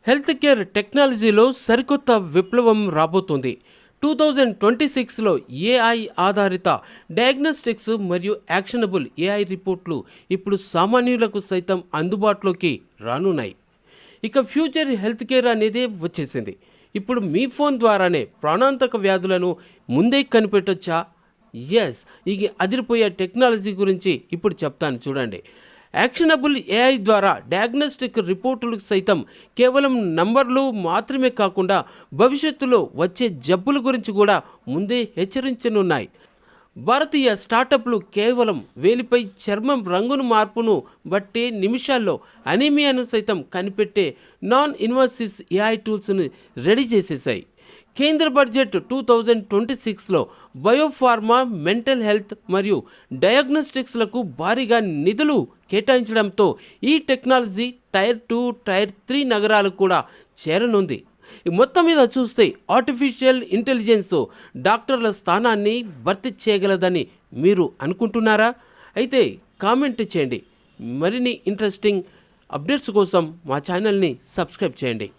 Health care టెక్నాలజీలో సరికొత్త విప్లవం రాబోతుంది. 2026లో ఏఐ ఆధారిత డయాగ్నోస్టిక్స్ మరియు యాక్షనబుల్ ఏఐ రిపోర్ట్లు ఇప్పుడు సామాన్యులకు సైతం అందుబాటులోకి రానున్నాయి. ఇక ఫ్యూచర్ హెల్త్ కేర్ అనేది వచ్చేసింది. ఇప్పుడు మీ ఫోన్ ద్వారానే ప్రాణాంతక వ్యాధులను ముందే కనిపెట్టొచ్చా? ఎస్, ఈ అదిరిపోయే టెక్నాలజీ గురించి ఇప్పుడు చెప్తాను చూడండి. యాక్షనబుల్ ఏఐ ద్వారా డయాగ్నోస్టిక్ రిపోర్టులు సైతం కేవలం నంబర్లు మాత్రమే కాకుండా భవిష్యత్తులో వచ్చే జబ్బుల గురించి కూడా ముందే హెచ్చరించనున్నాయి. భారతీయ స్టార్టప్లు కేవలం వేలిపై చర్మం రంగును మార్పును బట్టే నిమిషాల్లో అనీమియాను సైతం కనిపెట్టే నాన్ ఇన్వాసివ్ ఏఐ టూల్స్ను రెడీ చేసేసాయి. కేంద్ర బడ్జెట్ 2026లో బయోఫార్మా, మెంటల్ హెల్త్ మరియు డయాగ్నోస్టిక్స్లకు భారీగా నిధులు కేటాయించడంతో ఈ టెక్నాలజీ టైర్ 2, టైర్ 3 నగరాలకు కూడా చేరనుంది. మొత్తం మీద చూస్తే ఆర్టిఫిషియల్ ఇంటెలిజెన్స్ డాక్టర్ల స్థానాన్ని భర్తీ చేయగలదని మీరు అనుకుంటున్నారా? అయితే కామెంట్ చేయండి. మరిన్ని ఇంట్రెస్టింగ్ అప్డేట్స్ కోసం మా ఛానల్ని సబ్స్క్రైబ్ చేయండి.